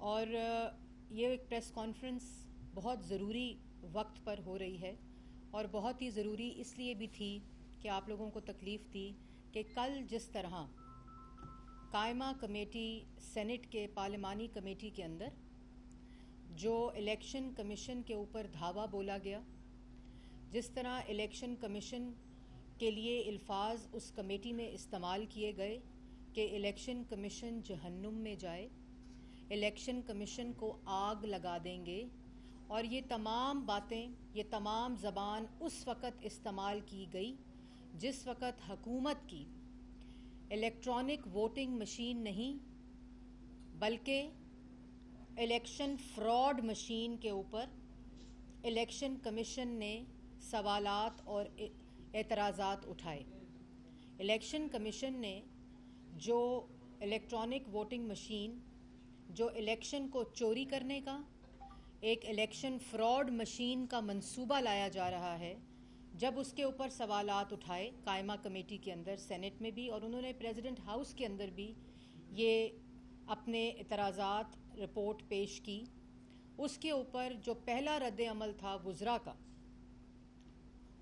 اور یہ ایک پریس کانفرنس بہت ضروری وقت پر ہو رہی ہے اور بہت ہی ضروری اس لیے بھی تھی کہ آپ لوگوں کو تکلیف تھی کہ کل جس طرح قائمہ کمیٹی سینٹ کے پارلیمانی کمیٹی کے اندر جو الیکشن کمیشن کے اوپر دھاوا بولا گیا، جس طرح الیکشن کمیشن کے لیے الفاظ اس کمیٹی میں استعمال کیے گئے کہ الیکشن کمیشن جہنم میں جائے، الیکشن کمیشن کو آگ لگا دیں گے، اور یہ تمام باتیں، یہ تمام زبان اس وقت استعمال کی گئی جس وقت حکومت کی الیکٹرانک ووٹنگ مشین نہیں بلکہ الیکشن فراڈ مشین کے اوپر الیکشن کمیشن نے سوالات اور اعتراضات اٹھائے۔ الیکشن کمیشن نے جو الیکٹرانک ووٹنگ مشین جو الیکشن کو چوری کرنے کا، ایک الیکشن فراڈ مشین کا منصوبہ لایا جا رہا ہے، جب اس کے اوپر سوالات اٹھائے قائمہ کمیٹی کے اندر، سینٹ میں بھی، اور انہوں نے پریزیڈنٹ ہاؤس کے اندر بھی یہ اپنے اعتراضات رپورٹ پیش کی، اس کے اوپر جو پہلا رد عمل تھا وزراء کا،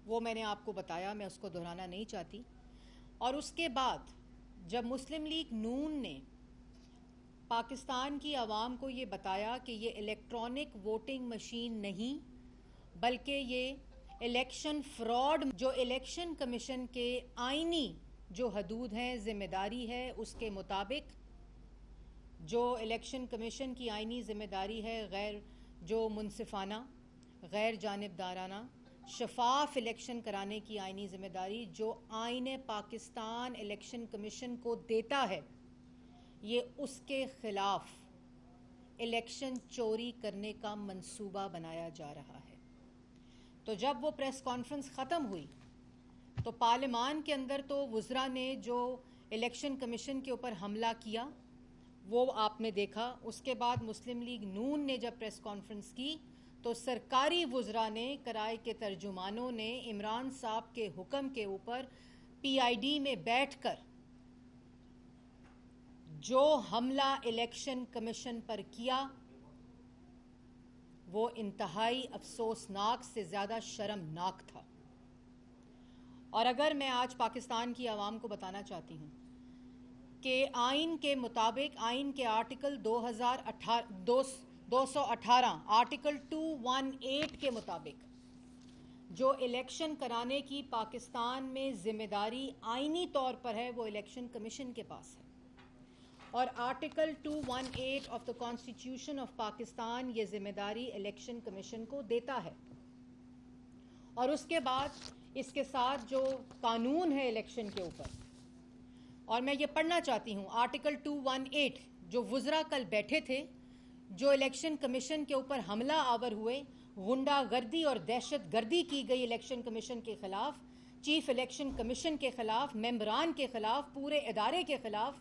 وہ میں نے آپ کو بتایا، میں اس کو دہرانا نہیں چاہتی۔ اور اس کے بعد جب مسلم لیگ نون نے پاکستان کی عوام کو یہ بتایا کہ یہ الیکٹرانک ووٹنگ مشین نہیں بلکہ یہ الیکشن فراڈ، جو الیکشن کمیشن کے آئینی جو حدود ہیں، ذمہ داری ہے، اس کے مطابق جو الیکشن کمیشن کی آئینی ذمہ داری ہے، غیر جو منصفانہ، غیر جانبدارانہ، شفاف الیکشن کرانے کی آئینی ذمہ داری جو آئین پاکستان الیکشن کمیشن کو دیتا ہے، یہ اس کے خلاف الیکشن چوری کرنے کا منصوبہ بنایا جا رہا ہے۔ تو جب وہ پریس کانفرنس ختم ہوئی تو پارلیمان کے اندر تو وزراء نے جو الیکشن کمیشن کے اوپر حملہ کیا وہ آپ نے دیکھا۔ اس کے بعد مسلم لیگ نون نے جب پریس کانفرنس کی تو سرکاری وزراء نے، کرائے کے ترجمانوں نے عمران صاحب کے حکم کے اوپر پی آئی ڈی میں بیٹھ کر جو حملہ الیکشن کمیشن پر کیا وہ انتہائی افسوسناک سے زیادہ شرمناک تھا۔ اور اگر میں آج پاکستان کی عوام کو بتانا چاہتی ہوں کہ آئین کے مطابق، آئین کے آرٹیکل 218 آرٹیکل 218 کے مطابق جو الیکشن کرانے کی پاکستان میں ذمہ داری آئینی طور پر ہے وہ الیکشن کمیشن کے پاس ہے، اور article 218 of the constitution of Pakistan یہ ذمہ داری الیکشن کمیشن کو دیتا ہے۔ اور اس کے بعد اس کے ساتھ جو قانون ہے الیکشن کے اوپر، اور میں یہ پڑھنا چاہتی ہوں آرٹیکل 218، جو وزراء کل بیٹھے تھے، جو الیکشن کمیشن کے اوپر حملہ آور ہوئے، غنڈہ گردی اور دہشت گردی کی گئی الیکشن کمیشن کے خلاف، چیف الیکشن کمیشن کے خلاف، ممبران کے خلاف، پورے ادارے کے خلاف،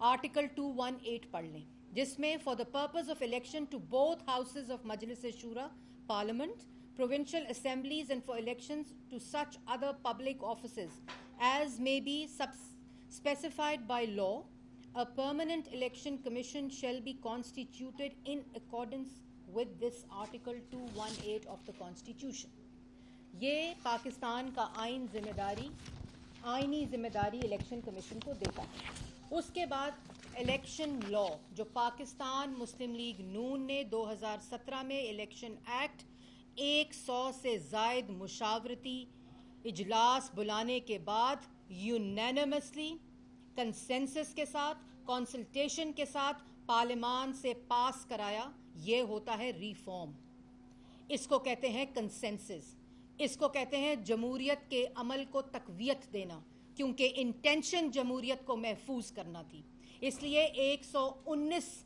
آرٹیکل 218 پڑھ لیں، جس میں for the purpose of election to both houses of Majlis Shura parliament, provincial assemblies, and for elections to such other public offices as may be specified by law, a permanent election commission shall be constituted in accordance with this article 218 of the constitution۔ یہ پاکستان کا آئین ذمہ داری، آئینی ذمہ داری election commission کو دیتا ہے۔ اس کے بعد الیکشن لا، جو پاکستان مسلم لیگ نون نے 2017 میں الیکشن ایکٹ 100 سے زائد مشاورتی اجلاس بلانے کے بعد یونینمسلی، کنسنسس کے ساتھ، کنسلٹیشن کے ساتھ پارلیمان سے پاس کرایا، یہ ہوتا ہے ریفارم۔ اس کو کہتے ہیں کنسنسس، اس کو کہتے ہیں جمہوریت کے عمل کو تقویت دینا، کیونکہ انٹینشن جمہوریت کو محفوظ کرنا تھی۔ اس لیے 119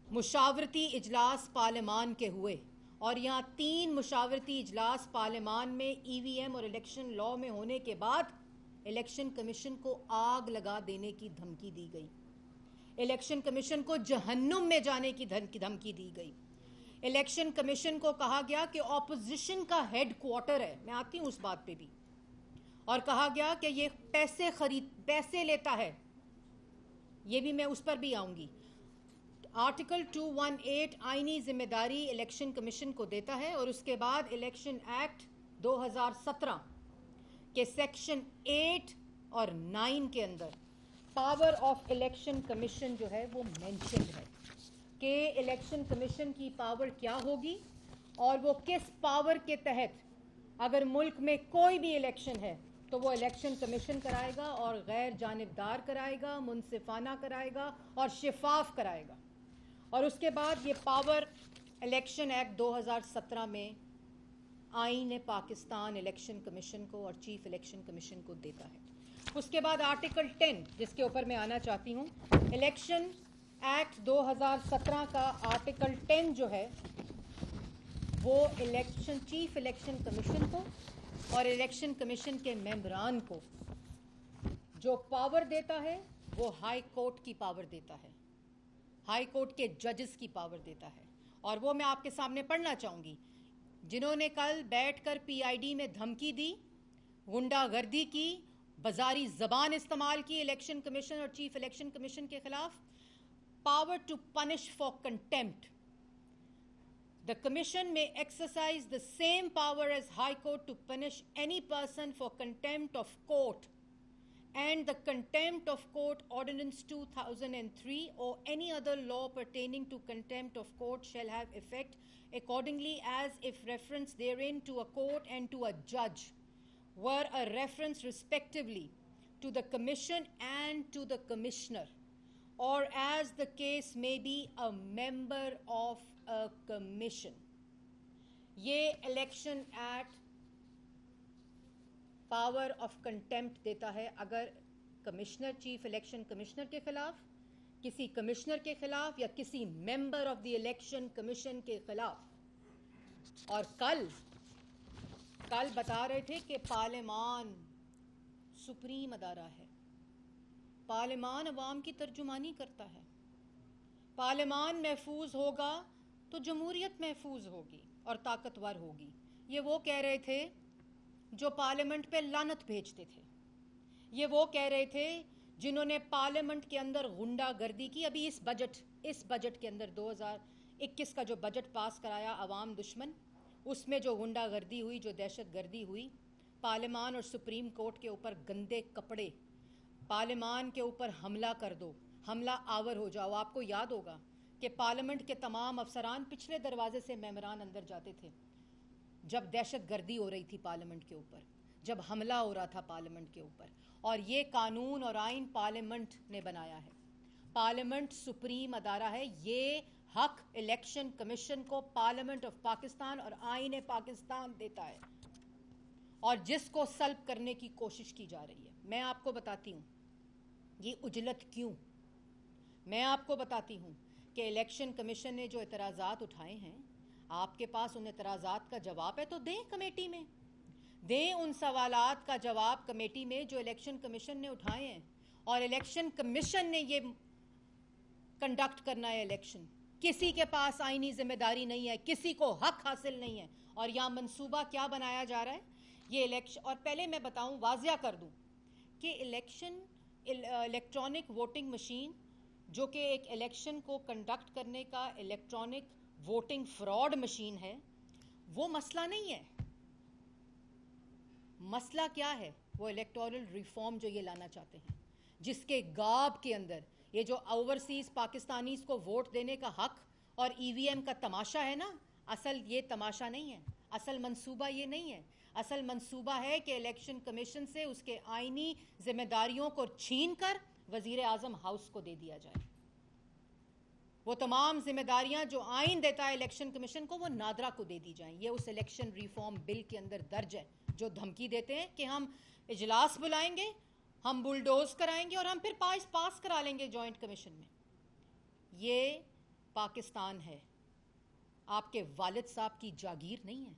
مشاورتی اجلاس پارلیمان کے ہوئے، اور یہاں 3 مشاورتی اجلاس پارلیمان میں ای وی ایم اور الیکشن لا میں ہونے کے بعد الیکشن کمیشن کو آگ لگا دینے کی دھمکی دی گئی، الیکشن کمیشن کو جہنم میں جانے کی دھمکی دی گئی۔ الیکشن کمیشن کو کہا گیا کہ اپوزیشن کا ہیڈ کوارٹر ہے، میں آتی ہوں اس بات پہ بھی، اور کہا گیا کہ یہ پیسے لیتا ہے، یہ بھی میں اس پر بھی آؤں گی۔ آرٹیکل 218 آئینی ذمہ داری الیکشن کمیشن کو دیتا ہے اور اس کے بعد الیکشن ایکٹ 2017 کے سیکشن 8 اور 9 کے اندر پاور آف الیکشن کمیشن جو ہے وہ مینشنڈ ہے کہ الیکشن کمیشن کی پاور کیا ہوگی اور وہ کس پاور کے تحت اگر ملک میں کوئی بھی الیکشن ہے تو وہ الیکشن کمیشن کرائے گا اور غیر جانبدار کرائے گا, منصفانہ کرائے گا اور شفاف کرائے گا. اور اس کے بعد یہ پاور الیکشن ایکٹ 2017 میں آئین پاکستان الیکشن کمیشن کو اور چیف الیکشن کمیشن کو دیتا ہے. اس کے بعد آرٹیکل 10 جس کے اوپر میں آنا چاہتی ہوں, الیکشن ایکٹ 2017 کا آرٹیکل 10 جو ہے وہ چیف الیکشن کمیشن کو اور الیکشن کمیشن کے ممبران کو جو پاور دیتا ہے وہ ہائی کورٹ کی پاور دیتا ہے, ہائی کورٹ کے ججز کی پاور دیتا ہے. اور وہ میں آپ کے سامنے پڑھنا چاہوں گی. جنہوں نے کل بیٹھ کر پی آئی ڈی میں دھمکی دی, غنڈہ گردی کی, بازاری زبان استعمال کی الیکشن کمیشن اور چیف الیکشن کمیشن کے خلاف, power to punish for contempt. The Commission may exercise the same power as High Court to punish any person for contempt of court, and the Contempt of Court Ordinance 2003 or any other law pertaining to contempt of court shall have effect accordingly as if reference therein to a court and to a judge were a reference respectively to the Commission and to the Commissioner, or as the case may be a member of a commission. یہ election act power of contempt دیتا ہے اگر commissioner, chief election commissioner کے خلاف, کسی commissioner کے خلاف یا کسی member of the election commission کے خلاف. اور کل بتا رہے تھے کہ پارلیمان سپریم ادارہ ہے, پارلیمان عوام کی ترجمانی کرتا ہے, پارلیمان محفوظ ہوگا تو جمہوریت محفوظ ہوگی اور طاقتور ہوگی. یہ وہ کہہ رہے تھے جو پارلیمنٹ پہ لعنت بھیجتے تھے, یہ وہ کہہ رہے تھے جنہوں نے پارلیمنٹ کے اندر غنڈہ گردی کی. ابھی اس بجٹ کے اندر 2021 کا جو بجٹ پاس کرایا عوام دشمن, اس میں جو غنڈہ گردی ہوئی, جو دہشت گردی ہوئی, پارلیمان اور سپریم کورٹ کے اوپر گندے کپڑے, پارلیمان کے اوپر حملہ کر دو, حملہ آور ہو جاؤ. آپ کو یاد ہوگا کہ پارلیمنٹ کے تمام افسران پچھلے دروازے سے ممبران اندر جاتے تھے جب دہشت گردی ہو رہی تھی پارلیمنٹ کے اوپر, جب حملہ ہو رہا تھا پارلیمنٹ کے اوپر. اور یہ قانون اور آئین پارلیمنٹ نے بنایا ہے, پارلیمنٹ سپریم ادارہ ہے. یہ حق الیکشن کمیشن کو پارلیمنٹ آف پاکستان اور آئین پاکستان دیتا ہے, اور جس کو سلب کرنے کی کوشش کی جا رہی ہے. میں آپ کو بتاتی ہوں یہ اجلت کیوں. میں آپ کو بتاتی ہوں کہ الیکشن کمیشن نے جو اعتراضات اٹھائے ہیں, آپ کے پاس ان اعتراضات کا جواب ہے تو دیں کمیٹی میں, دیں ان سوالات کا جواب کمیٹی میں جو الیکشن کمیشن نے اٹھائے ہیں. اور الیکشن کمیشن نے یہ کنڈکٹ کرنا ہے الیکشن. کسی کے پاس آئینی ذمہ داری نہیں ہے, کسی کو حق حاصل نہیں ہے. اور یہاں منصوبہ کیا بنایا جا رہا ہے یہ الیکشن. اور پہلے میں بتاؤں, واضح کر دوں کہ الیکٹرانک ووٹنگ مشین جو کہ ایک الیکشن کو کنڈکٹ کرنے کا الیکٹرانک ووٹنگ فراڈ مشین ہے, وہ مسئلہ نہیں ہے. مسئلہ کیا ہے؟ وہ الیکٹورل ریفارم جو یہ لانا چاہتے ہیں, جس کے گاب کے اندر یہ جو اوورسیز پاکستانیز کو ووٹ دینے کا حق اور ای وی ایم کا تماشا ہے نا, اصل یہ تماشا نہیں ہے, اصل منصوبہ یہ نہیں ہے. اصل منصوبہ ہے کہ الیکشن کمیشن سے اس کے آئینی ذمہ داریوں کو چھین کر وزیر اعظم ہاؤس کو دے دیا جائے. وہ تمام ذمہ داریاں جو آئین دیتا ہے الیکشن کمیشن کو, وہ نادرا کو دے دی جائیں. یہ اس الیکشن ریفارم بل کے اندر درج ہے, جو دھمکی دیتے ہیں کہ ہم اجلاس بلائیں گے, ہم بلڈوز کرائیں گے اور ہم پھر پاس کرا لیں گے جوائنٹ کمیشن میں. یہ پاکستان ہے, آپ کے والد صاحب کی جاگیر نہیں ہے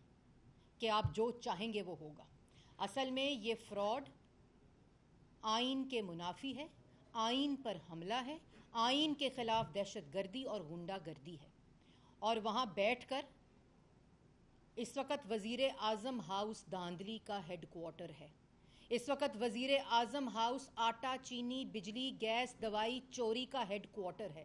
کہ آپ جو چاہیں گے وہ ہوگا. اصل میں یہ فراڈ آئین کے منافی ہے, آئین پر حملہ ہے, آئین کے خلاف دہشت گردی اور غنڈہ گردی ہے. اور وہاں بیٹھ کر اس وقت وزیر اعظم ہاؤس دھاندلی کا ہیڈ کوارٹر ہے. اس وقت وزیر اعظم ہاؤس آٹا, چینی, بجلی, گیس, دوائی چوری کا ہیڈ کوارٹر ہے.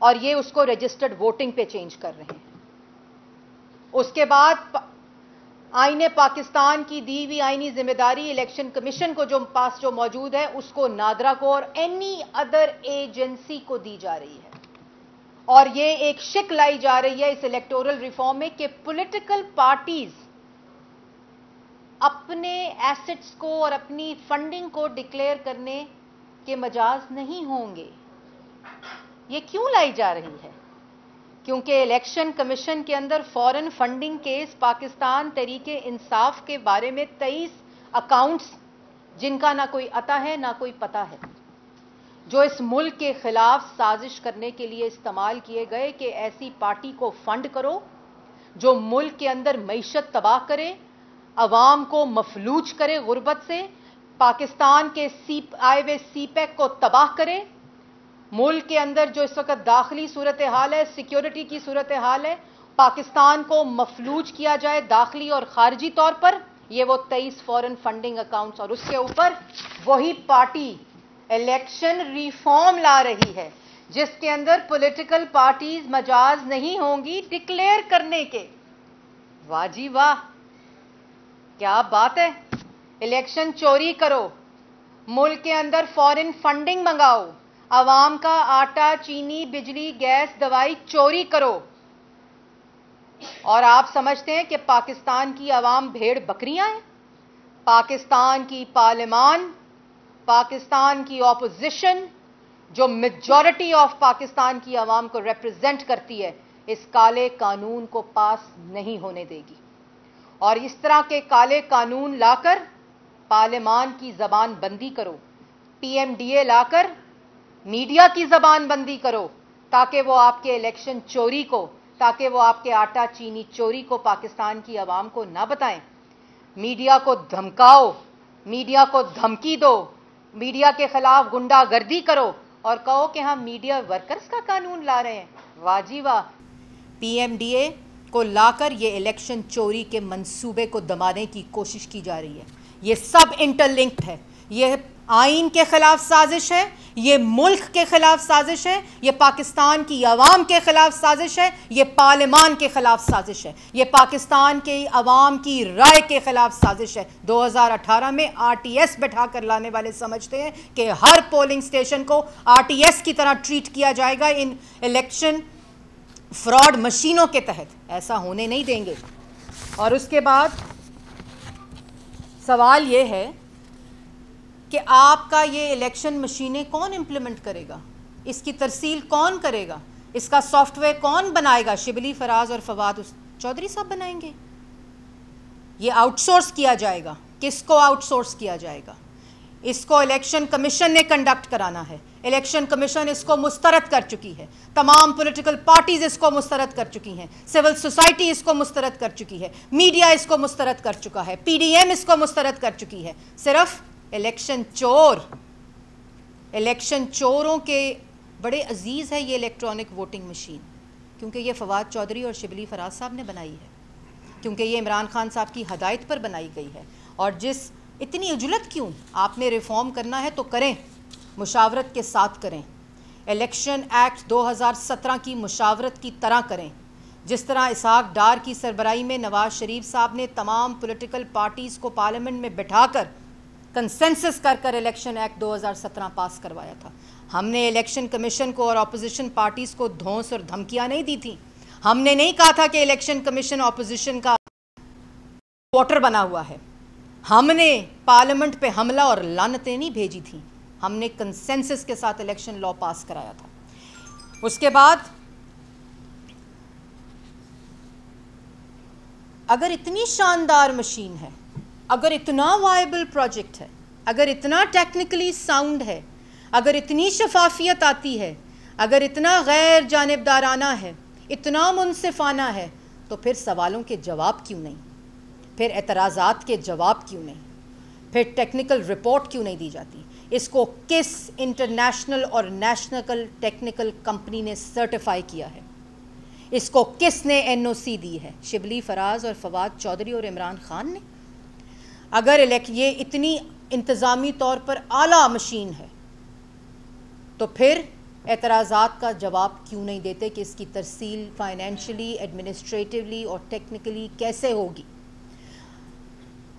اور یہ اس کو رجسٹرڈ ووٹنگ پہ چینج کر رہے ہیں. اس کے بعد آئین پاکستان کی دی ہوئی آئینی ذمہ داری الیکشن کمیشن کو جو پاس جو موجود ہے اس کو نادرا کو اور اینی ادر ایجنسی کو دی جا رہی ہے. اور یہ ایک شک لائی جا رہی ہے اس الیکٹورل ریفارم میں کہ پولیٹیکل پارٹیز اپنے ایسٹس کو اور اپنی فنڈنگ کو ڈکلیئر کرنے کے مجاز نہیں ہوں گے. یہ کیوں لائی جا رہی ہے؟ کیونکہ الیکشن کمیشن کے اندر فورن فنڈنگ کیس پاکستان تحریک انصاف کے بارے میں 23 اکاؤنٹس جن کا نہ کوئی عطا ہے نہ کوئی پتہ ہے، جو اس ملک کے خلاف سازش کرنے کے لیے استعمال کیے گئے کہ ایسی پارٹی کو فنڈ کرو جو ملک کے اندر معیشت تباہ کرے، عوام کو مفلوج کرے غربت سے، پاکستان کے آئے ہوئے سی پیک کو تباہ کرے، ملک کے اندر جو اس وقت داخلی صورتحال ہے، سیکیورٹی کی صورتحال ہے، پاکستان کو مفلوج کیا جائے داخلی اور خارجی طور پر. یہ وہ 23 فورن فنڈنگ اکاؤنٹس، اور اس کے اوپر وہی پارٹی الیکشن ریفارم لا رہی ہے جس کے اندر پولیٹیکل پارٹیز مجاز نہیں ہوں گی ڈکلیئر کرنے کے. واہ جی واہ، کیا بات ہے. الیکشن چوری کرو، ملک کے اندر فورن فنڈنگ منگاؤ، عوام کا آٹا چینی بجلی گیس دوائی چوری کرو، اور آپ سمجھتے ہیں کہ پاکستان کی عوام بھیڑ بکریاں ہیں؟ پاکستان کی پارلیمان، پاکستان کی اپوزیشن جو میجورٹی آف پاکستان کی عوام کو ریپرزینٹ کرتی ہے، اس کالے قانون کو پاس نہیں ہونے دے گی. اور اس طرح کے کالے قانون لا کر پارلیمان کی زبان بندی کرو، پی ایم ڈی اے لا کر میڈیا کی زبان بندی کرو، تاکہ وہ آپ کے الیکشن چوری کو، تاکہ وہ آپ کے آٹا چینی چوری کو پاکستان کی عوام کو نہ بتائیں. میڈیا کو دھمکاؤ، میڈیا کو دھمکی دو، میڈیا کے خلاف گنڈا گردی کرو اور کہو کہ ہم میڈیا ورکرز کا قانون لا رہے ہیں. واہ جی واہ. پی ایم ڈی اے کو لا کر یہ الیکشن چوری کے منصوبے کو دمانے کی کوشش کی جا رہی ہے. یہ سب انٹر لنکڈ ہے. یہ آئین کے خلاف سازش ہے، یہ ملک کے خلاف سازش ہے، یہ پاکستان کی عوام کے خلاف سازش ہے، یہ پارلیمان کے خلاف سازش ہے، یہ پاکستان کے عوام کی رائے کے خلاف سازش ہے. 2018 میں آر ٹی ایس بٹھا کر لانے والے سمجھتے ہیں کہ ہر پولنگ سٹیشن کو آر ٹی ایس کی طرح ٹریٹ کیا جائے گا ان الیکشن فراڈ مشینوں کے تحت. ایسا ہونے نہیں دیں گے. اور اس کے بعد سوال یہ ہے کہ آپ کا یہ الیکشن مشینیں کون امپلیمنٹ کرے گا؟ اس کی ترسیل کون کرے گا؟ اس کا سافٹ ویئر کون بنائے گا؟ شبلی فراز اور فواد چودھری صاحب بنائیں گے؟ یہ آؤٹ سورس کیا جائے گا. کس کو آؤٹ سورس کیا جائے گا؟ اس کو الیکشن کمیشن نے کنڈکٹ کرانا ہے. الیکشن کمیشن اس کو مسترد کر چکی ہے، تمام پولیٹیکل پارٹیز اس کو مسترد کر چکی ہیں، سول سوسائٹی اس کو مسترد کر چکی ہے، میڈیا اس کو مسترد کر چکا ہے، پی ڈی ایم اس کو مسترد کر چکی ہے. صرف الیکشن چوروں کے بڑے عزیز ہے یہ الیکٹرانک ووٹنگ مشین، کیونکہ یہ فواد چودھری اور شبلی فراز صاحب نے بنائی ہے، کیونکہ یہ عمران خان صاحب کی ہدایت پر بنائی گئی ہے. اور جس اتنی عجلت کیوں؟ آپ نے ریفارم کرنا ہے تو کریں، مشاورت کے ساتھ کریں. الیکشن ایکٹ 2017 کی مشاورت کی طرح کریں، جس طرح اسحاق ڈار کی سربراہی میں نواز شریف صاحب نے تمام پولیٹیکل پارٹیز کو پارلیمنٹ میں بٹھا کر کنسنسس کر الیکشن ایکٹ 2017 پاس کروایا تھا. ہم نے الیکشن کمیشن کو اور اپوزیشن پارٹیز کو دھونس اور دھمکیاں نہیں دی تھیں. ہم نے نہیں کہا تھا کہ الیکشن کمیشن اپوزیشن کا کوارٹر بنا ہوا ہے. ہم نے پارلیمنٹ پہ حملہ اور لعنتیں نہیں بھیجی تھیں. ہم نے کنسنسس کے ساتھ الیکشن لا پاس کرایا تھا. اس کے بعد اگر اتنی شاندار مشین ہے، اگر اتنا وائبل پروجیکٹ ہے، اگر اتنا ٹیکنیکلی ساؤنڈ ہے، اگر اتنی شفافیت آتی ہے، اگر اتنا غیر جانبدارانہ ہے، اتنا منصفانہ ہے، تو پھر سوالوں کے جواب کیوں نہیں؟ پھر اعتراضات کے جواب کیوں نہیں؟ پھر ٹیکنیکل رپورٹ کیوں نہیں دی جاتی؟ اس کو کس انٹرنیشنل اور نیشنل ٹیکنیکل کمپنی نے سرٹیفائی کیا ہے؟ اس کو کس نے این او سی دی ہے؟ شبلی فراز اور فواد چودھری اور عمران خان نے؟ اگر یہ اتنی انتظامی طور پر اعلیٰ مشین ہے تو پھر اعتراضات کا جواب کیوں نہیں دیتے کہ اس کی ترسیل فائنینشلی، ایڈمنسٹریٹولی اور ٹیکنیکلی کیسے ہوگی.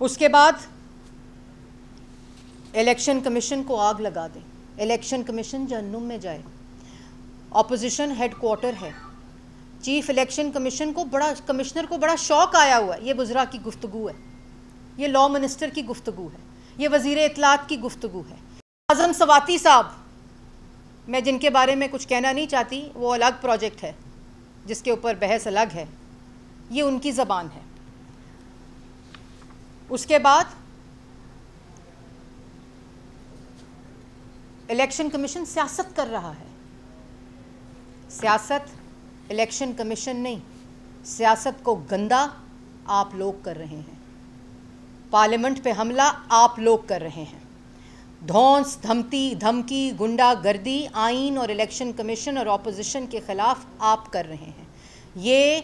اس کے بعد الیکشن کمیشن کو آگ لگا دیں. الیکشن کمیشن جہنم میں جائے. اپوزیشن ہیڈ کوارٹر ہے. چیف الیکشن کمشنر کو بڑا شوق آیا ہوا ہے. یہ وزراء کی گفتگو ہے, یہ لا منسٹر کی گفتگو ہے, یہ وزیر اطلاعات کی گفتگو ہے. اعظم سواتی صاحب, میں جن کے بارے میں کچھ کہنا نہیں چاہتی, وہ الگ پروجیکٹ ہے جس کے اوپر بحث الگ ہے, یہ ان کی زبان ہے. اس کے بعد الیکشن کمیشن سیاست کر رہا ہے. سیاست الیکشن کمیشن نہیں, سیاست کو گندا آپ لوگ کر رہے ہیں. پارلیمنٹ پہ حملہ آپ لوگ کر رہے ہیں. دھونس دھمکی گنڈا گردی آئین اور الیکشن کمیشن اور اپوزیشن کے خلاف آپ کر رہے ہیں. یہ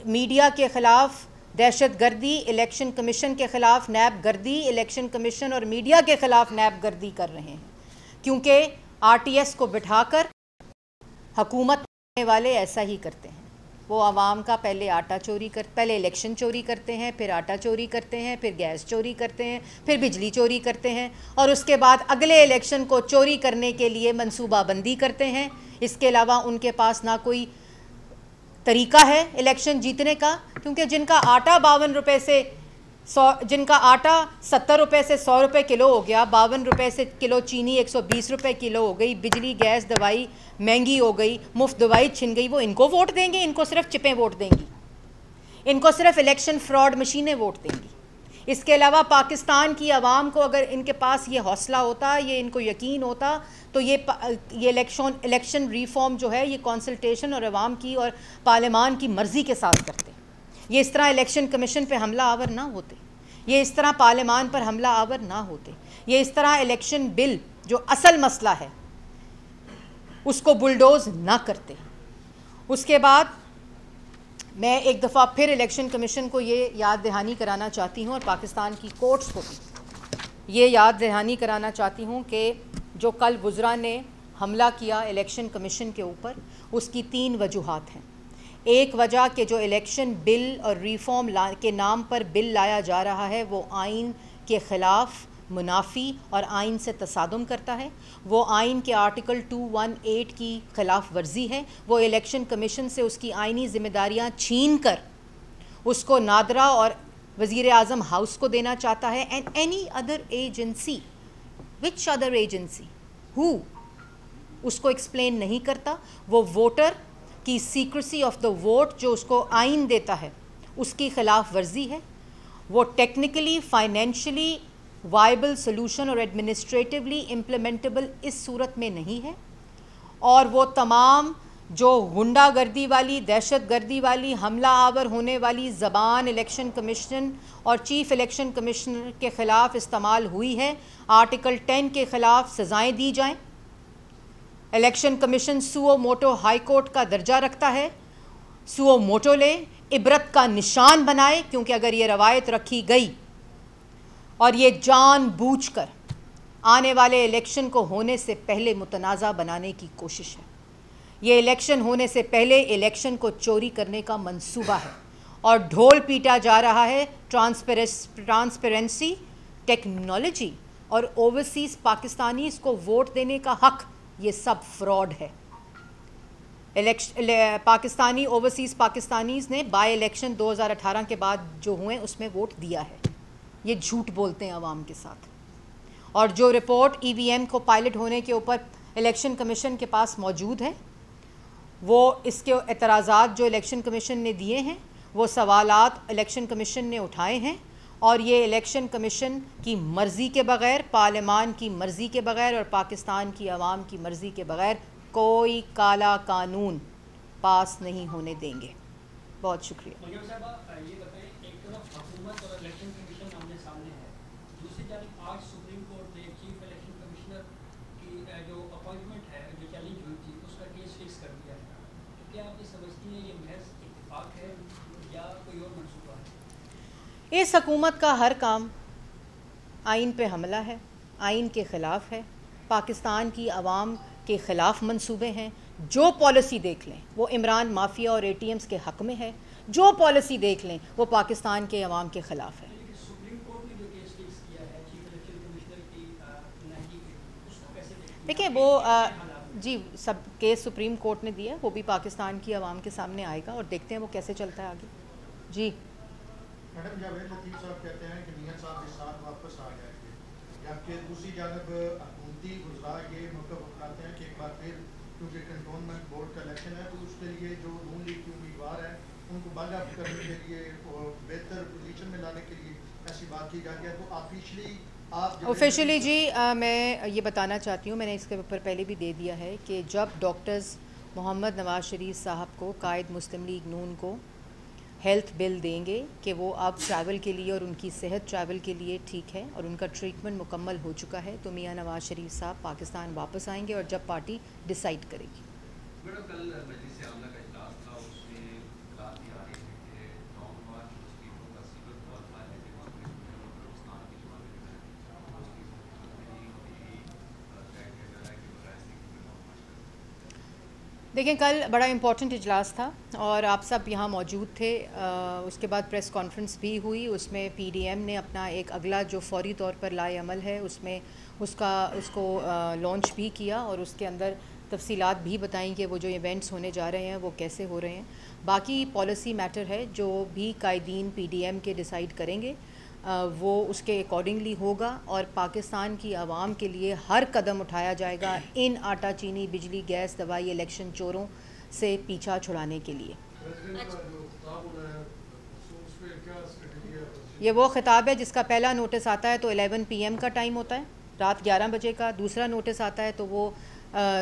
میڈیا کے خلاف دہشت گردی, الیکشن کمیشن کے خلاف نیب گردی, الیکشن کمیشن اور میڈیا کے خلاف نیب گردی کر رہے ہیں. کیونکہ آر ٹی ایس کو بٹھا کر حکومت کرنے والے ایسا ہی کرتے ہیں. وہ عوام کا پہلے الیکشن چوری کرتے ہیں, پھر آٹا چوری کرتے ہیں, پھر گیس چوری کرتے ہیں, پھر بجلی چوری کرتے ہیں, اور اس کے بعد اگلے الیکشن کو چوری کرنے کے لیے منصوبہ بندی کرتے ہیں. اس کے علاوہ ان کے پاس نہ کوئی طریقہ ہے الیکشن جیتنے کا, کیونکہ جن کا آٹا 70 روپے سے 100 روپے کلو ہو گیا, 52 روپے سے کلو چینی 120 روپے کلو ہو گئی, بجلی گیس دوائی مہنگی ہو گئی, مفت دوائی چھن گئی, وہ ان کو ووٹ دیں گے؟ ان کو صرف چپیں ووٹ دیں گی, ان کو صرف الیکشن فراڈ مشینیں ووٹ دیں گی. اس کے علاوہ پاکستان کی عوام کو اگر ان کے پاس یہ حوصلہ ہوتا, یہ ان کو یقین ہوتا, تو یہ الیکشن ریفارم جو ہے یہ کنسلٹیشن اور عوام کی اور پارلیمان کی مرضی کے ساتھ کرتے. یہ اس طرح الیکشن کمیشن پہ حملہ آور نہ ہوتے, یہ اس طرح پارلیمان پر حملہ آور نہ ہوتے, یہ اس طرح الیکشن بل جو اصل مسئلہ ہے اس کو بلڈوز نہ کرتے. اس کے بعد میں ایک دفعہ پھر الیکشن کمیشن کو یہ یاد دہانی کرانا چاہتی ہوں, اور پاکستان کی کورٹس کو بھی یہ یاد دہانی کرانا چاہتی ہوں کہ جو کل وزراء نے حملہ کیا الیکشن کمیشن کے اوپر, اس کی 3 وجوہات ہیں. ایک وجہ کہ جو الیکشن بل اور ریفارم کے نام پر بل لایا جا رہا ہے وہ آئین کے خلاف منافی اور آئین سے تصادم کرتا ہے, وہ آئین کے آرٹیکل 218 کی خلاف ورزی ہے. وہ الیکشن کمیشن سے اس کی آئینی ذمہ داریاں چھین کر اس کو نادرا اور وزیر اعظم ہاؤس کو دینا چاہتا ہے. And any other agency, which other agency ہو, اس کو ایکسپلین نہیں کرتا. وہ ووٹر کی سیکریسی آف دا ووٹ جو اس کو آئین دیتا ہے اس کی خلاف ورزی ہے. وہ ٹیکنیکلی فائنینشلی وائبل سلوشن اور ایڈمنسٹریٹولی امپلیمنٹیبل اس صورت میں نہیں ہے. اور وہ تمام جو غنڈہ گردی والی, دہشت گردی والی, حملہ آور ہونے والی زبان الیکشن کمیشن اور چیف الیکشن کمشنر کے خلاف استعمال ہوئی ہے, آرٹیکل 10 کے خلاف سزائیں دی جائیں. Election commission suo motu high court کا درجہ رکھتا ہے, سوو موٹو لے, عبرت کا نشان بنائے, کیونکہ اگر یہ روایت رکھی گئی اور یہ جان بوجھ کر آنے والے الیکشن کو ہونے سے پہلے متنازع بنانے کی کوشش ہے. یہ الیکشن ہونے سے پہلے الیکشن کو چوری کرنے کا منصوبہ ہے, اور ڈھول پیٹا جا رہا ہے ٹرانسپیرنسی, ٹیکنالوجی اور اوورسیز پاکستانیز کو ووٹ دینے کا حق, یہ سب فراڈ ہے. پاکستانی اوورسیز پاکستانیز نے بائی الیکشن 2018 کے بعد جو ہوئے اس میں ووٹ دیا ہے. یہ جھوٹ بولتے ہیں عوام کے ساتھ. اور جو رپورٹ ای وی ایم کو پائلٹ ہونے کے اوپر الیکشن کمیشن کے پاس موجود ہے, وہ اس کے اعتراضات جو الیکشن کمیشن نے دیے ہیں, وہ سوالات الیکشن کمیشن نے اٹھائے ہیں, اور یہ الیکشن کمیشن کی مرضی کے بغیر, پارلیمان کی مرضی کے بغیر اور پاکستان کی عوام کی مرضی کے بغیر کوئی کالا قانون پاس نہیں ہونے دیں گے. بہت شکریہ. یہ بتائیں, ایک طرف حکومت اور الیکشن کمیشن آمنے سامنے ہے, دوسری جانب آج سپریم کورٹ نے چیف الیکشن کمشنر کی جو اپوائنٹمنٹ ہے جو چیلنج ہوئی تھی اس کا کیس فکس کر دیا ہے. کیا آپ یہ سمجھتی ہیں یہ محض اتفاق ہے یا کوئی اور منصوبہ ہے؟ اس حکومت کا ہر کام آئین پہ حملہ ہے, آئین کے خلاف ہے, پاکستان کی عوام کے خلاف منصوبے ہیں. جو پالیسی دیکھ لیں وہ عمران مافیا اور ATMs کے حق میں ہے. جو پالیسی دیکھ لیں وہ پاکستان کے عوام کے خلاف ہے. دیکھیں وہ جی سب کیس سپریم کورٹ نے دیا ہے, وہ بھی پاکستان کی عوام کے سامنے آئے گا اور دیکھتے ہیں وہ کیسے چلتا ہے آگے. جی میڈم جاوید لطیف صاحب کہتے ہیں کہ میاں صاحب کے ساتھ واپس آ جائیں گے, جبکہ دوسری جانب حکومتی وزراء یہ متفق کرتے ہیں کہ ایک بار پھر کیونکہ کنٹونمنٹ بورڈ کا الیکشن ہے تو اس کے لیے جو نون لیگ کے امیدوار ہیں ان کو بل اپ کرنے کے لیے بہتر پوزیشن میں لانے کے لیے ایسی بات کی جا رہی ہے. تو آفیشلی جی میں یہ بتانا چاہتی ہوں, میں نے اس کے اوپر پہلے بھی دے دیا ہے کہ جب ڈاکٹرز محمد نواز شریف صاحب کو قائد مسلم لیگ نون کو ہیلتھ بل دیں گے کہ وہ اب ٹریول کے لیے اور ان کی صحت ٹریول کے لیے ٹھیک ہے اور ان کا ٹریٹمنٹ مکمل ہو چکا ہے, تو میاں نواز شریف صاحب پاکستان واپس آئیں گے اور جب پارٹی ڈیسائیڈ کرے گی. دیکھیں کل بڑا امپورٹنٹ اجلاس تھا اور آپ سب یہاں موجود تھے. اس کے بعد پریس کانفرنس بھی ہوئی, اس میں PDM نے اپنا ایک اگلا جو فوری طور پر لائے عمل ہے اس میں اس کو لانچ بھی کیا اور اس کے اندر تفصیلات بھی بتائیں کہ وہ جو ایونٹس ہونے جا رہے ہیں وہ کیسے ہو رہے ہیں. باقی پالیسی میٹر ہے جو بھی قائدین PDM کے ڈیسائیڈ کریں گے وہ اس کے اکارڈنگلی ہوگا اور پاکستان کی عوام کے لیے ہر قدم اٹھایا جائے گا ان آٹا چینی بجلی گیس دوائی الیکشن چوروں سے پیچھا چھڑانے کے لیے. یہ وہ خطاب ہے جس کا پہلا نوٹس آتا ہے تو 11 PM کا ٹائم ہوتا ہے, رات 11 بجے کا. دوسرا نوٹس آتا ہے تو وہ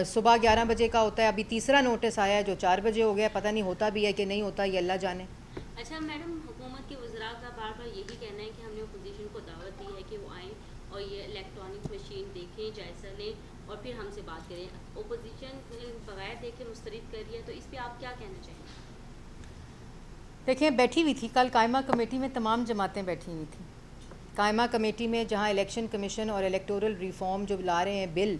صبح 11 بجے کا ہوتا ہے. ابھی تیسرا نوٹس آیا ہے جو 4 بجے ہو گیا, پتہ نہیں ہوتا بھی ہے کہ نہیں ہوتا, یہ اللہ جانے. اچھا میڈم, حکومت کے وزراء کا بار بار یہی کہنا ہے کہ ہم نے اپوزیشن کو دعوت دی ہے کہ وہ آئیں اور یہ الیکٹرانک مشین دیکھیں, جائزہ لیں اور پھر ہم سے بات کریں. اپوزیشن بغیر دیکھے مسترد کر رہی ہے, تو اس پہ آپ کیا کہنا چاہیں گے؟ دیکھیں بیٹھی ہوئی تھی کل قائمہ کمیٹی میں, تمام جماعتیں بیٹھی ہوئی تھیں قائمہ کمیٹی میں, جہاں الیکشن کمیشن اور الیکٹورل ریفارم جو لا رہے ہیں بل,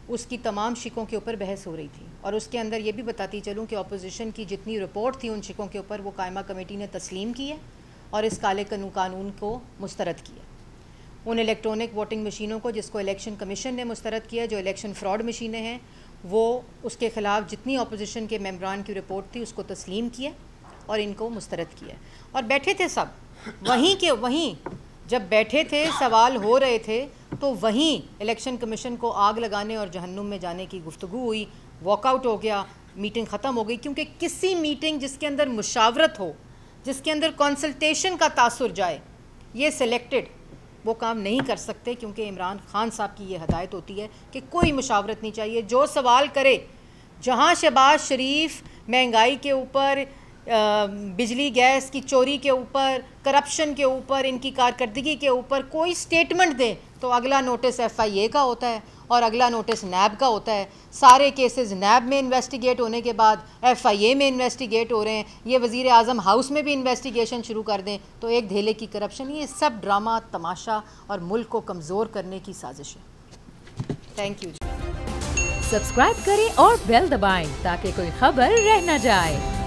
اس کی تمام شقوں کے اوپر بحث ہو رہی تھی. اور اس کے اندر یہ بھی بتاتی چلوں کہ اپوزیشن کی جتنی رپورٹ تھی ان شقوں کے اوپر وہ قائمہ کمیٹی نے تسلیم کی ہے اور اس کالے قانون کو مسترد کیا. ان الیکٹرانک ووٹنگ مشینوں کو جس کو الیکشن کمیشن نے مسترد کیا, جو الیکشن فراڈ مشینیں ہیں, وہ اس کے خلاف جتنی اپوزیشن کے ممبران کی رپورٹ تھی اس کو تسلیم کیا اور ان کو مسترد کیا. اور بیٹھے تھے سب وہیں کے وہیں, جب بیٹھے تھے سوال ہو رہے تھے تو وہیں الیکشن کمیشن کو آگ لگانے اور جہنم میں جانے کی گفتگو ہوئی. واک آؤٹ ہو گیا, میٹنگ ختم ہو گئی, کیونکہ کسی میٹنگ جس کے اندر مشاورت ہو, جس کے اندر کنسلٹیشن کا تاثر جائے, یہ سلیکٹڈ وہ کام نہیں کر سکتے, کیونکہ عمران خان صاحب کی یہ ہدایت ہوتی ہے کہ کوئی مشاورت نہیں چاہیے. جو سوال کرے, جہاں شہباز شریف مہنگائی کے اوپر, بجلی گیس کی چوری کے اوپر, کرپشن کے اوپر, ان کی کارکردگی کے اوپر کوئی سٹیٹمنٹ دیں تو اگلا نوٹس FIA کا ہوتا ہے اور اگلا نوٹس نیب کا ہوتا ہے. سارے کیسز نیب میں انویسٹیگیٹ ہونے کے بعد FIA میں انویسٹیگیٹ ہو رہے ہیں. یہ وزیر اعظم ہاؤس میں بھی انویسٹیگیشن شروع کر دیں تو ایک دھیلے کی کرپشن. یہ سب ڈرامہ تماشا اور ملک کو کمزور کرنے کی سازش ہے. Thank you. سبسکرائب کریں اور بیل دبائیں تاکہ کوئی خبر رہ نہ جائے.